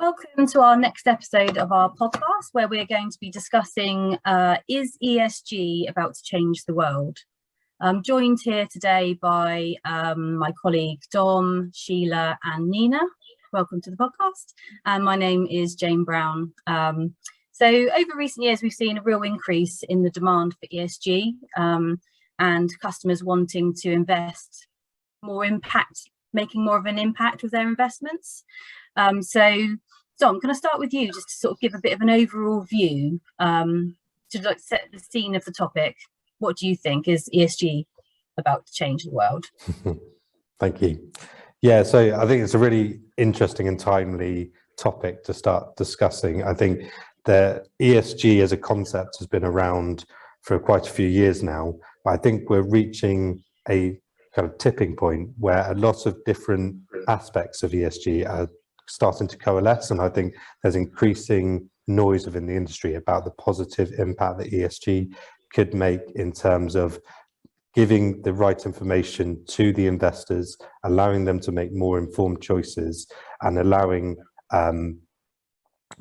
Welcome to our next episode of our podcast, where we're going to be discussing is ESG about to change the world? I'm joined here today by my colleague Dom, Sheila and Nina. Welcome to the podcast. And my name is Jayne Brown. So over recent years, we've seen a real increase in the demand for ESG and customers wanting to invest more impact, making more of an impact with their investments. So Dom, can I start with you just to sort of give a bit of an overall view to like set the scene of the topic? What do you think? Is ESG about to change the world? Thank you. Yeah, so I think it's a really interesting and timely topic to start discussing. I think the ESG as a concept has been around for quite a few years now, but I think we're reaching a kind of tipping point where a lot of different aspects of ESG are starting to coalesce, and I think there's increasing noise within the industry about the positive impact that ESG could make in terms of giving the right information to the investors, allowing them to make more informed choices, and allowing the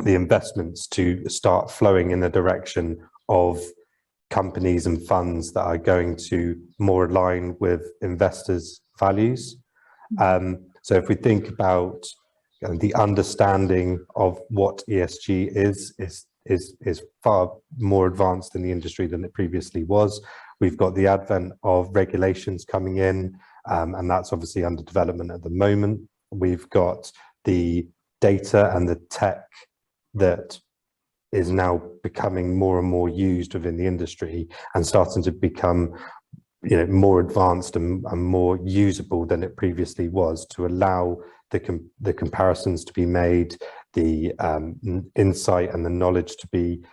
investments to start flowing in the direction of companies and funds that are going to more align with investors' values. So if we think about the understanding of what ESG is far more advanced in the industry than it previously was. We've got the advent of regulations coming in, and that's obviously under development at the moment. We've got the data and the tech that is now becoming more and more used within the industry and starting to become more advanced and more usable than it previously was, to allow the comparisons to be made, the insight and the knowledge to be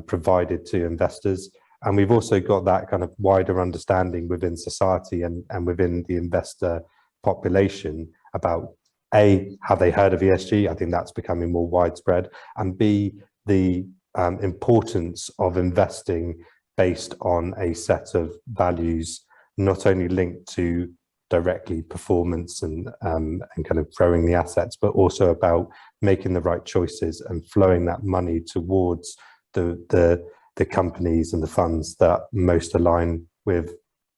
provided to investors. And we've also got that kind of wider understanding within society and within the investor population about A, have they heard of ESG? I think that's becoming more widespread, and B, the importance of investing based on a set of values, not only linked to directly performance and kind of growing the assets, but also about making the right choices and flowing that money towards the companies and the funds that most align with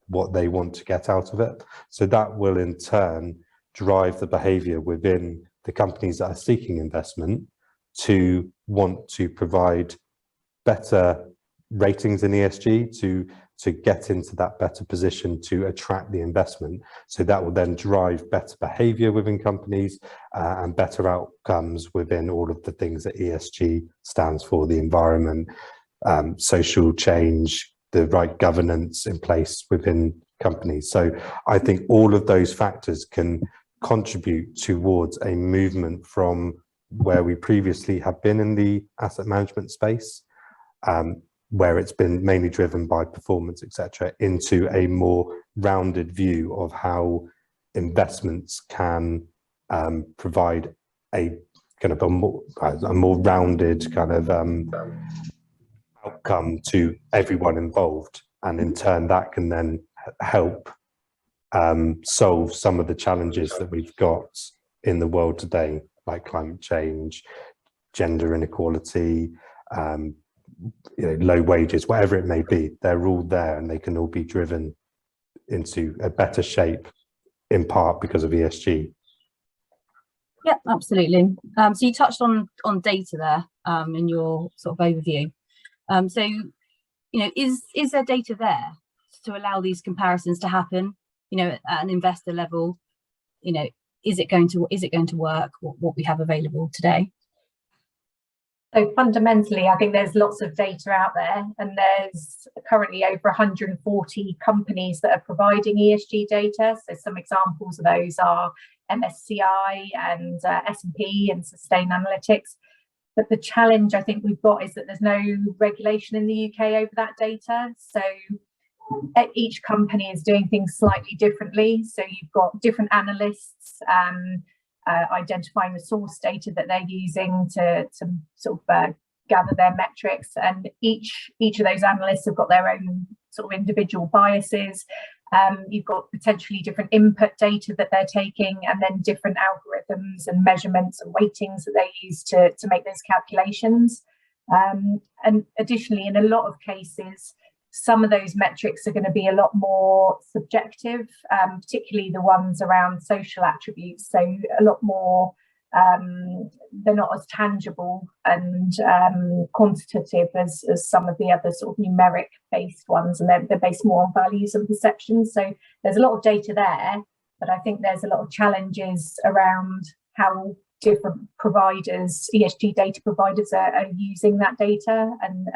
what they want to get out of it. So that will in turn drive the behavior within the companies that are seeking investment to want to provide better ratings in ESG, to get into that better position to attract the investment. So that will then drive better behavior within companies and better outcomes within all of the things that ESG stands for: the environment, social change, the right governance in place within companies. So I think all of those factors can contribute towards a movement from where we previously have been in the asset management space, where it's been mainly driven by performance, etc., into a more rounded view of how investments can provide a kind of a more rounded kind of outcome to everyone involved, and in turn that can then help solve some of the challenges that we've got in the world today, like climate change, gender inequality, low wages, whatever it may be. They're all there, and they can all be driven into a better shape, in part because of ESG. Yeah, absolutely. So you touched on data there in your sort of overview. So is there data there to allow these comparisons to happen? At an investor level, is it going to work? What we have available today? So fundamentally, I think there's lots of data out there, and there's currently over 140 companies that are providing ESG data. So some examples of those are MSCI and S&P and Sustainalytics. But the challenge I think we've got is that there's no regulation in the UK over that data. So each company is doing things slightly differently. So you've got different analysts identifying the source data that they're using to sort of gather their metrics, and each of those analysts have got their own sort of individual biases, You've got potentially different input data that they're taking, and then different algorithms and measurements and weightings that they use to make those calculations. And additionally, in a lot of cases, some of those metrics are going to be a lot more subjective, particularly the ones around social attributes. So a lot more, they're not as tangible and quantitative as some of the other sort of numeric based ones, and they're based more on values and perceptions. So there's a lot of data there, but I think there's a lot of challenges around how different providers, ESG data providers, are using that data, and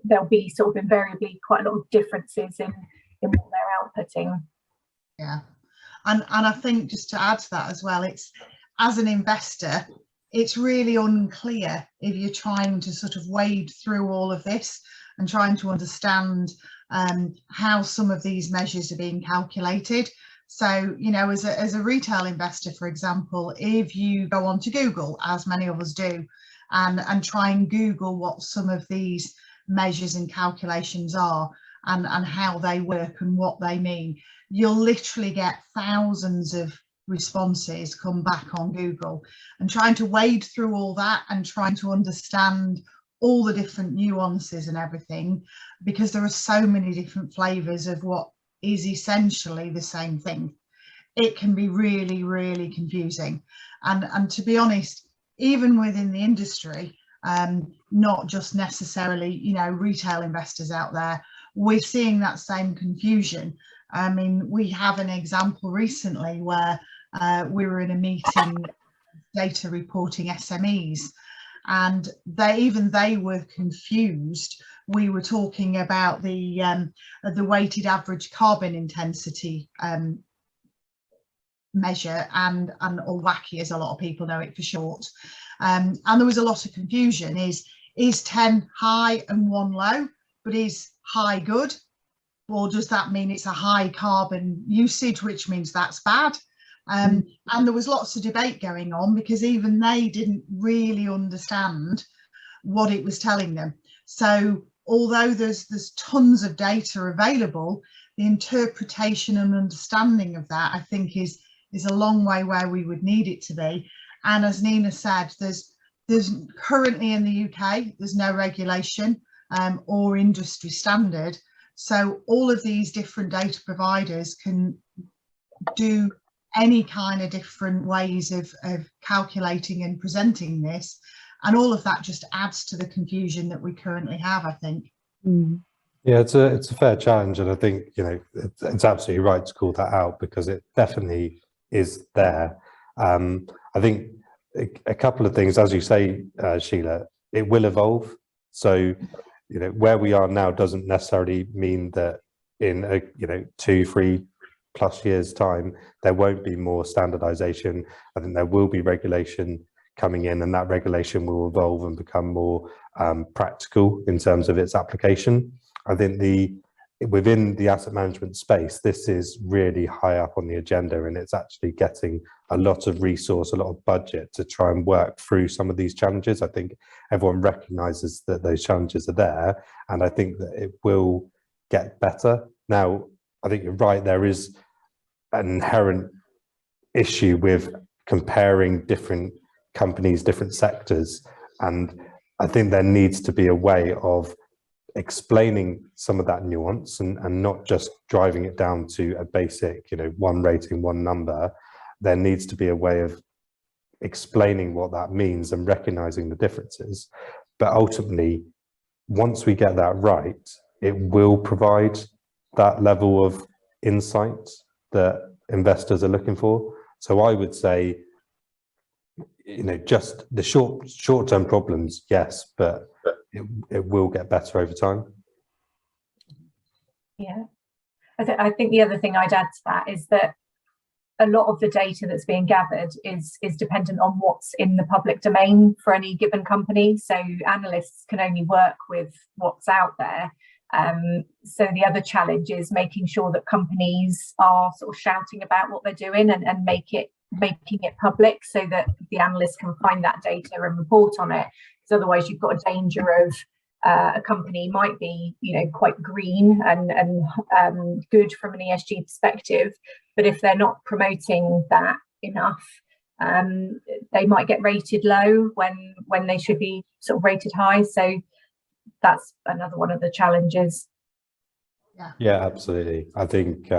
there'll be sort of invariably quite a lot of differences in what they're outputting. Yeah, and I think just to add to that as well, it's, as an investor, it's really unclear if you're trying to sort of wade through all of this and trying to understand how some of these measures are being calculated. So, you know, as a retail investor, for example, if you go onto Google, as many of us do, and try and Google what some of these measures and calculations are and how they work and what they mean, you'll literally get thousands of responses come back on Google, and trying to wade through all that and trying to understand all the different nuances and everything, because there are so many different flavors of what is essentially the same thing. It can be really, really confusing. And to be honest, even within the industry, not just necessarily, you know, retail investors out there, we're seeing that same confusion. I mean, we have an example recently where we were in a meeting, data reporting SMEs, and they were confused. We were talking about the weighted average carbon intensity measure, and or WACI, as a lot of people know it for short. And there was a lot of confusion. Is 10 high and 1 low, but is high good? Or does that mean it's a high carbon usage, which means that's bad? And there was lots of debate going on, because even they didn't really understand what it was telling them. So although there's tons of data available, the interpretation and understanding of that, I think, is a long way where we would need it to be. And as Nina said, there's currently in the UK, there's no regulation or industry standard. So all of these different data providers can do any kind of different ways of calculating and presenting this, and all of that just adds to the confusion that we currently have, I think. Yeah, it's a fair challenge, and I think, you know, it's absolutely right to call that out, because it definitely is there. I think a couple of things, as you say, Sheila, it will evolve. So, you know, where we are now doesn't necessarily mean that in 2-3 plus years time there won't be more standardization. I think there will be regulation coming in, and that regulation will evolve and become more practical in terms of its application. I think within the asset management space, this is really high up on the agenda, and it's actually getting a lot of resource, a lot of budget to try and work through some of these challenges. I think everyone recognizes that those challenges are there, and I think that it will get better. Now, I think you're right, there is an inherent issue with comparing different companies, different sectors, and I think there needs to be a way of explaining some of that nuance and not just driving it down to a basic, one rating, one number. There needs to be a way of explaining what that means and recognizing the differences. But ultimately, once we get that right, it will provide that level of insight that investors are looking for. So I would say, just the short-term problems, yes, but it will get better over time. Yeah, I think the other thing I'd add to that is that a lot of the data that's being gathered is dependent on what's in the public domain for any given company. So analysts can only work with what's out there. So the other challenge is making sure that companies are sort of shouting about what they're doing and making it public so that the analysts can find that data and report on it. Because otherwise you've got a danger of a company might be, quite green and good from an ESG perspective, but if they're not promoting that enough, they might get rated low when they should be sort of rated high. So that's another one of the challenges. Yeah, absolutely. I think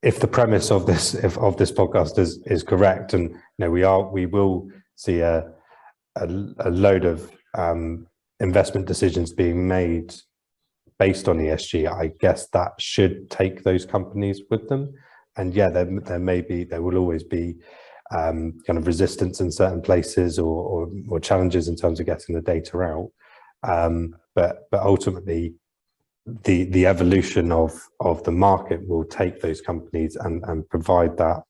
if the premise of this podcast is correct, and we will see a load of investment decisions being made based on ESG, I guess that should take those companies with them. And yeah, there will always be kind of resistance in certain places or challenges in terms of getting the data out. But ultimately, the evolution of the market will take those companies and provide that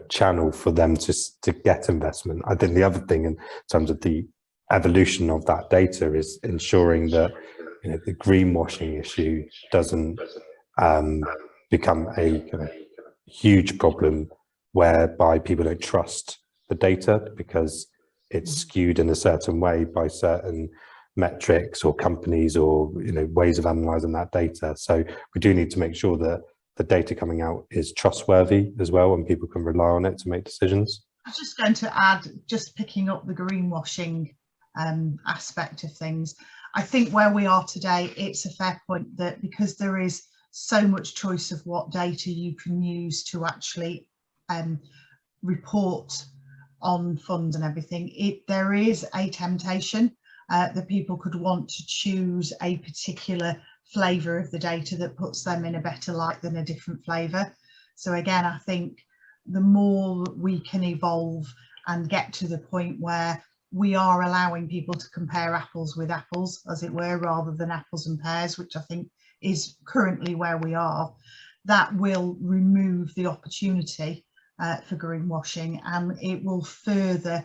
channel for them to get investment. I think the other thing in terms of the evolution of that data is ensuring that the greenwashing issue doesn't become a kind of huge problem whereby people don't trust the data because it's skewed in a certain way by certain metrics or companies or ways of analyzing that data. So we do need to make sure that the data coming out is trustworthy as well and people can rely on it to make decisions. I was just going to add, just picking up the greenwashing aspect of things, I think where we are today, it's a fair point that because there is so much choice of what data you can use to actually report on funds and everything, there is a temptation that people could want to choose a particular flavour of the data that puts them in a better light than a different flavour. So again, I think the more we can evolve and get to the point where we are allowing people to compare apples with apples, as it were, rather than apples and pears, which I think is currently where we are, that will remove the opportunity for greenwashing, and it will further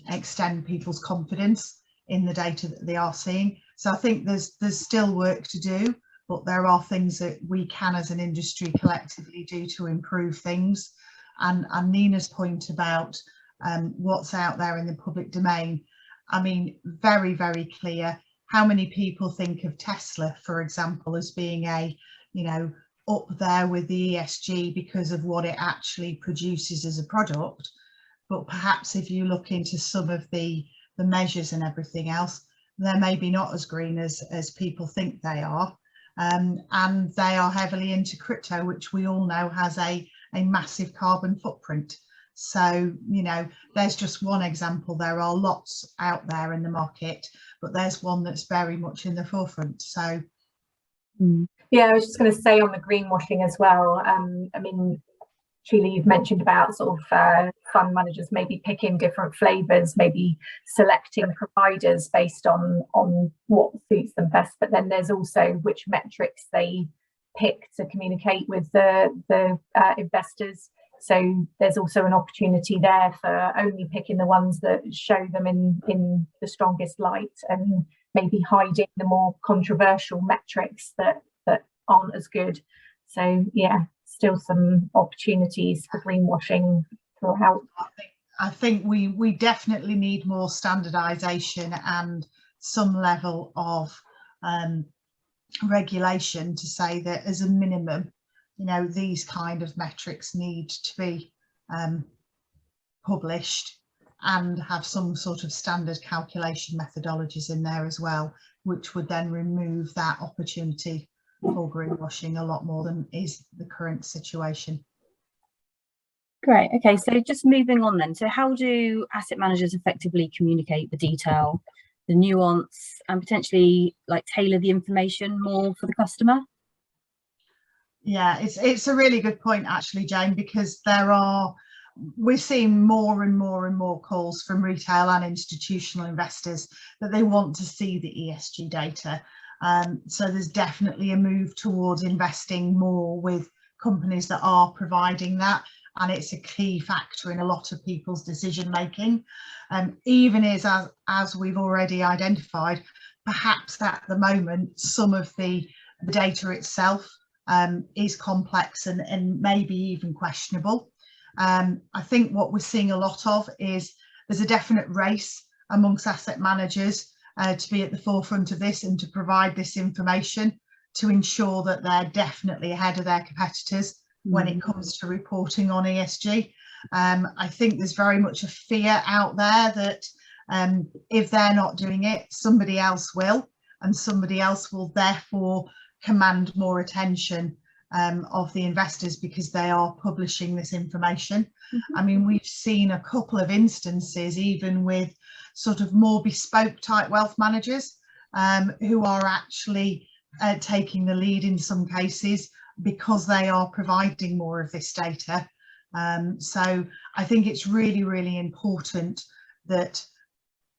extend people's confidence in the data that they are seeing. So I think there's still work to do, but there are things that we can as an industry collectively do to improve things. And Nina's point about what's out there in the public domain, I mean, very, very clear. How many people think of Tesla, for example, as being up there with the ESG because of what it actually produces as a product? But perhaps if you look into some of the measures and everything else, they're maybe not as green as people think they are. And they are heavily into crypto, which we all know has a massive carbon footprint. So, there's just one example. There are lots out there in the market, but there's one that's very much in the forefront. So, yeah, I was just going to say on the greenwashing as well. I mean, Sheila, you've mentioned about sort of fund managers maybe picking different flavours, maybe selecting providers based on what suits them best. But then there's also which metrics they pick to communicate with the investors. So there's also an opportunity there for only picking the ones that show them in the strongest light and maybe hiding the more controversial metrics that aren't as good. So yeah, still some opportunities for greenwashing throughout. I think we definitely need more standardisation and some level of regulation to say that as a minimum, these kind of metrics need to be published and have some sort of standard calculation methodologies in there as well, which would then remove that opportunity for greenwashing a lot more than is the current situation. Great. Okay, so just moving on then. So how do asset managers effectively communicate the detail, the nuance, and potentially tailor the information more for the customer? Yeah, it's a really good point actually, Jayne, because we're seeing more and more and more calls from retail and institutional investors that they want to see the ESG data. So there's definitely a move towards investing more with companies that are providing that, and it's a key factor in a lot of people's decision making. Even as we've already identified, perhaps at the moment some of the data itself is complex and maybe even questionable. I think what we're seeing a lot of is there's a definite race amongst asset managers to be at the forefront of this and to provide this information to ensure that they're definitely ahead of their competitors when it comes to reporting on ESG. I think there's very much a fear out there that if they're not doing it, somebody else will, and somebody else will therefore command more attention of the investors because they are publishing this information. I mean, we've seen a couple of instances, even with sort of more bespoke type wealth managers who are actually taking the lead in some cases because they are providing more of this data. So I think it's really, really important that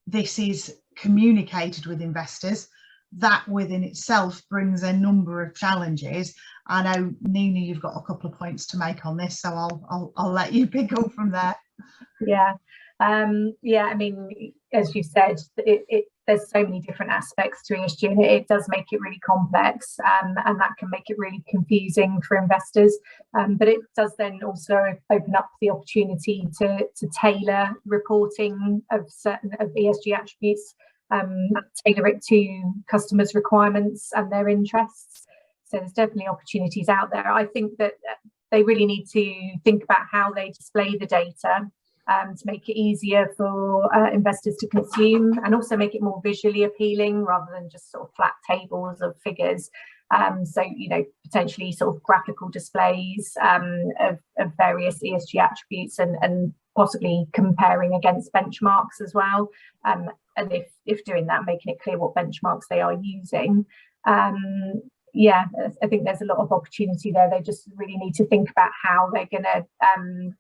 this is communicated with investors. That within itself brings a number of challenges. I know, Nina, you've got a couple of points to make on this, so I'll let you pick up from there. Yeah, yeah. I mean, as you said, there's so many different aspects to ESG, and it does make it really complex, and that can make it really confusing for investors. But it does then also open up the opportunity to tailor reporting of certain of ESG attributes, tailor it to customers' requirements and their interests. So there's definitely opportunities out there. I think that they really need to think about how they display the data to make it easier for investors to consume, and also make it more visually appealing rather than just sort of flat tables of figures. So, you know, potentially sort of graphical displays of various ESG attributes, and possibly comparing against benchmarks as well. And if doing that, making it clear what benchmarks they are using. Yeah, I think there's a lot of opportunity there. They just really need to think about how they're going to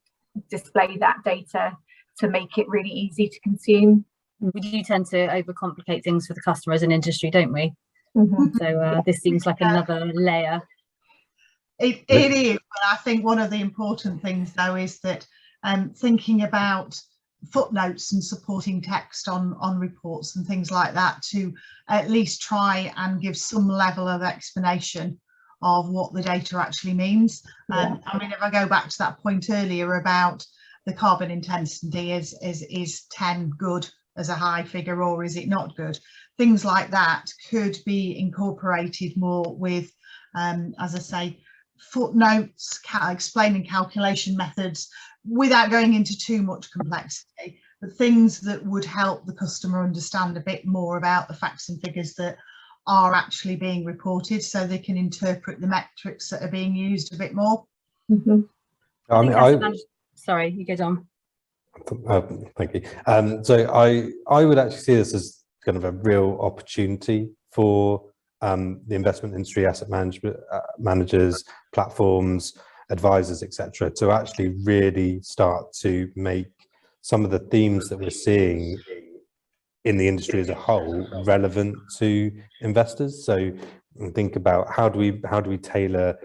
display that data to make it really easy to consume. We do tend to overcomplicate things for the customer as an industry, don't we? Mm-hmm. So this seems like another layer. It is, but I think one of the important things though is that thinking about footnotes and supporting text on reports and things like that, to at least try and give some level of explanation of what the data actually means. I mean, if I go back to that point earlier about the carbon intensity, is 10 good as a high figure, or is it not good? Things like that could be incorporated more with, as I say, footnotes, explaining calculation methods without going into too much complexity, but things that would help the customer understand a bit more about the facts and figures that are actually being reported, so they can interpret the metrics that are being used a bit more. Mm-hmm. I mean, sorry, you go on. Thank you. So I would actually see this as kind of a real opportunity for the investment industry, asset management managers, platforms, advisors, etc., to actually really start to make some of the themes that we're seeing in the industry as a whole relevant to investors. So think about how do we tailor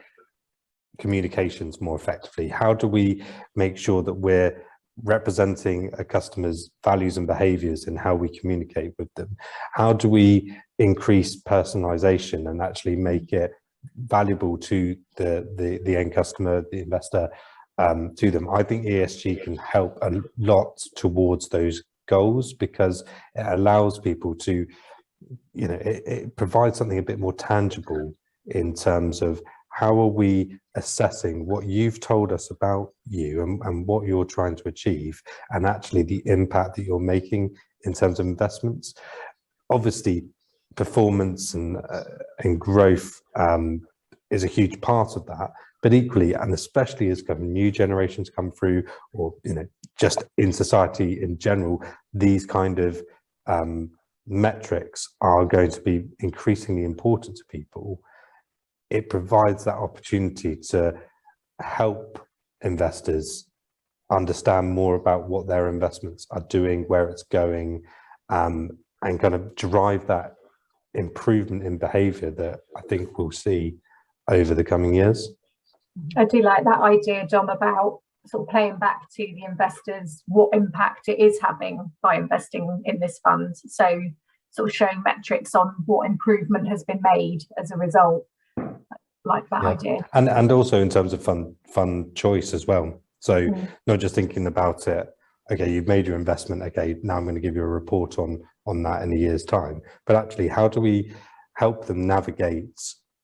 communications more effectively? How do we make sure that we're representing a customer's values and behaviors in how we communicate with them? How do we increase personalization and actually make it valuable to the end customer, the investor, to them? I think ESG can help a lot towards those goals, because it allows people to, you know, it provides something a bit more tangible in terms of how are we assessing what you've told us about you and what you're trying to achieve, and actually the impact that you're making in terms of investments. Obviously, performance and growth is a huge part of that, but equally, and especially as kind of new generations come through, or, you know, just in society in general, these kind of metrics are going to be increasingly important to people. It provides that opportunity to help investors understand more about what their investments are doing, where it's going, and kind of drive that improvement in behavior that I think we'll see over the coming years. I do like that idea, Dom, about sort of playing back to the investors what impact it is having by investing in this fund. So sort of showing metrics on what improvement has been made as a result. Like that idea. And also in terms of fund choice as well. So not just thinking about it okay, you've made your investment, okay, now I'm going to give you a report on that in a year's time. But actually, how do we help them navigate,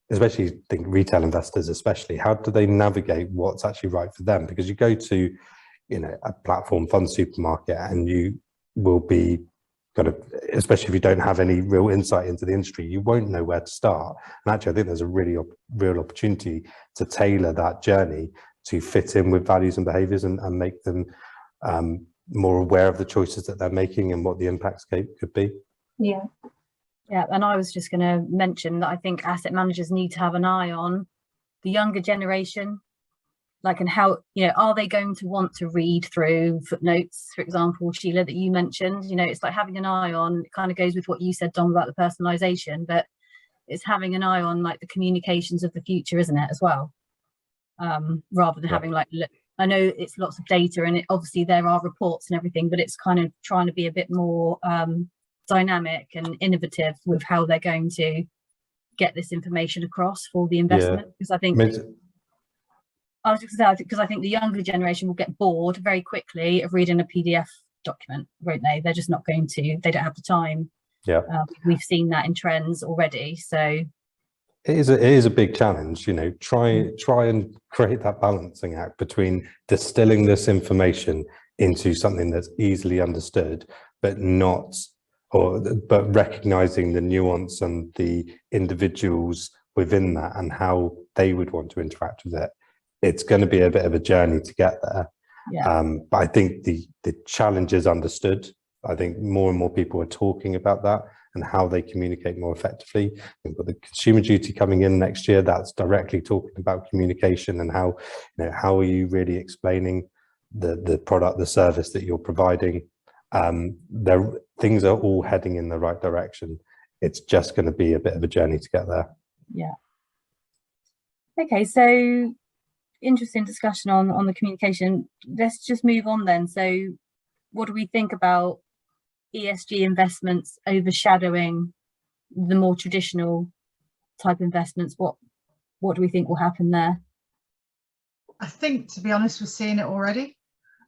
especially think retail investors especially, how do they navigate what's actually right for them? Because you go to, you know, a platform fund supermarket and you will be kind of, especially if you don't have any real insight into the industry, you won't know where to start. And actually, I think there's a really real opportunity to tailor that journey to fit in with values and behaviours and make them more aware of the choices that they're making and what the impacts could be. Yeah. Yeah, and I was just going to mention that I think asset managers need to have an eye on the younger generation, like, and how, you know, are they going to want to read through footnotes, for example, Sheila, that you mentioned? You know, it's like having an eye on, it kind of goes with what you said, Dom, about the personalisation, but it's having an eye on like the communications of the future, isn't it, as well? Rather than having like, look, I know it's lots of data and it obviously there are reports and everything, but it's kind of trying to be a bit more dynamic and innovative with how they're going to get this information across for the investment. Because I think I was just going to say, because I think the younger generation will get bored very quickly of reading a PDF document, won't they? They're just not going to, they don't have the time. Yeah, we've seen that in trends already. So it is a big challenge, you know, try and create that balancing act between distilling this information into something that's easily understood, but recognizing the nuance and the individuals within that and how they would want to interact with it. It's going to be a bit of a journey to get there. yeah. But I think the challenge is understood. I think more and more people are talking about that and how they communicate more effectively. We've got the Consumer Duty coming in next year. That's directly talking about communication and how, you know, how are you really explaining the product, the service that you're providing. Things are all heading in the right direction. It's just going to be a bit of a journey to get there. Yeah. Okay, so interesting discussion on the communication. Let's just move on then. So what do we think about ESG investments overshadowing the more traditional type investments? What do we think will happen there? I think, to be honest, we're seeing it already.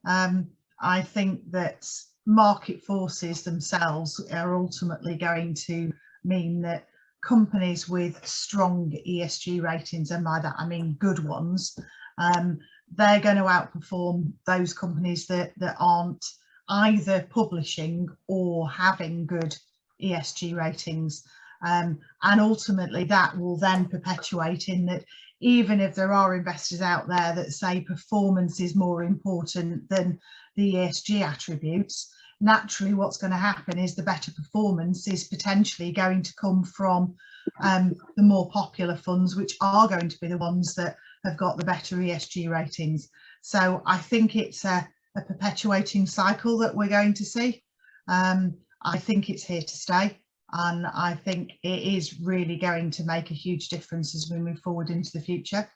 I think that market forces themselves are ultimately going to mean that companies with strong ESG ratings, and by that I mean good ones, they're going to outperform those companies that aren't either publishing or having good ESG ratings. And ultimately that will then perpetuate in that even if there are investors out there that say performance is more important than the ESG attributes, naturally what's going to happen is the better performance is potentially going to come from the more popular funds, which are going to be the ones that have got the better ESG ratings. So I think it's a perpetuating cycle that we're going to see. I think it's here to stay, and I think it is really going to make a huge difference as we move forward into the future.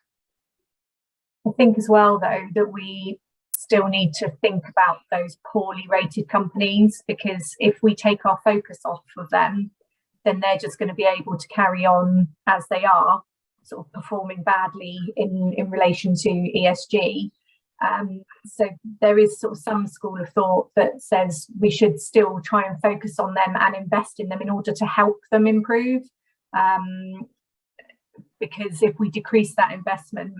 I think as well, though, that we still need to think about those poorly rated companies, because if we take our focus off of them, then they're just going to be able to carry on as they are, sort of performing badly in relation to ESG. So there is sort of some school of thought that says we should still try and focus on them and invest in them in order to help them improve. Because if we decrease that investment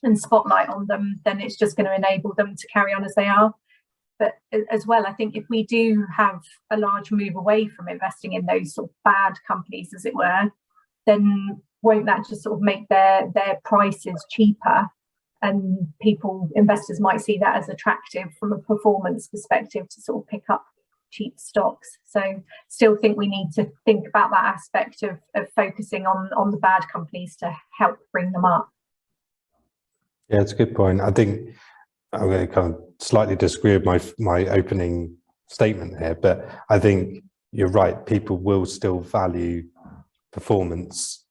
and spotlight on them, then it's just going to enable them to carry on as they are. But as well, I think if we do have a large move away from investing in those sort of bad companies, as it were, then won't that just sort of make their prices cheaper? And investors might see that as attractive from a performance perspective to sort of pick up cheap stocks. So still think we need to think about that aspect of focusing on the bad companies to help bring them up. Yeah, it's a good point. I think I'm going to kind of slightly disagree with my opening statement here, but I think you're right. People will still value performance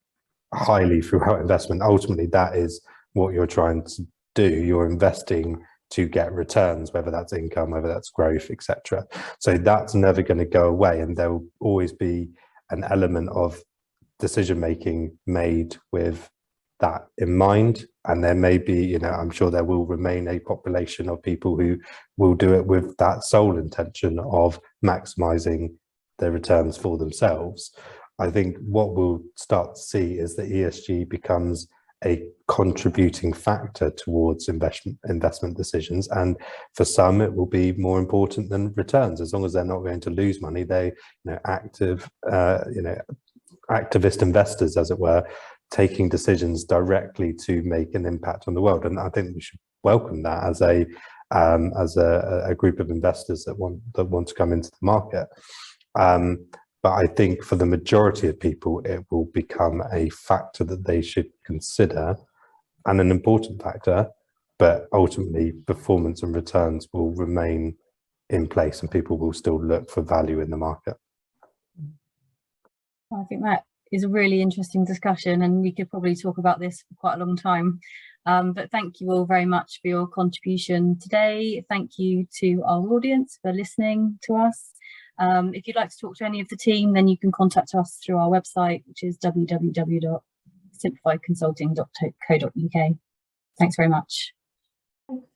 highly throughout investment. Ultimately, that is what you're trying to do. You're investing to get returns, whether that's income, whether that's growth, etc. So that's never going to go away, and there will always be an element of decision making made with that in mind. And there may be, you know, I'm sure there will remain a population of people who will do it with that sole intention of maximizing their returns for themselves. I think what we'll start to see is that ESG becomes a contributing factor towards investment decisions, and for some it will be more important than returns. As long as they're not going to lose money, they, you know, activist investors, as it were, taking decisions directly to make an impact on the world. And I think we should welcome that as a group of investors that want to come into the market. But I think for the majority of people, it will become a factor that they should consider, and an important factor, but ultimately performance and returns will remain in place and people will still look for value in the market. I think that is a really interesting discussion, and we could probably talk about this for quite a long time. But thank you all very much for your contribution today. Thank you to our audience for listening to us. If you'd like to talk to any of the team, then you can contact us through our website, which is www.simplifiedconsulting.co.uk. Thanks very much. Thanks.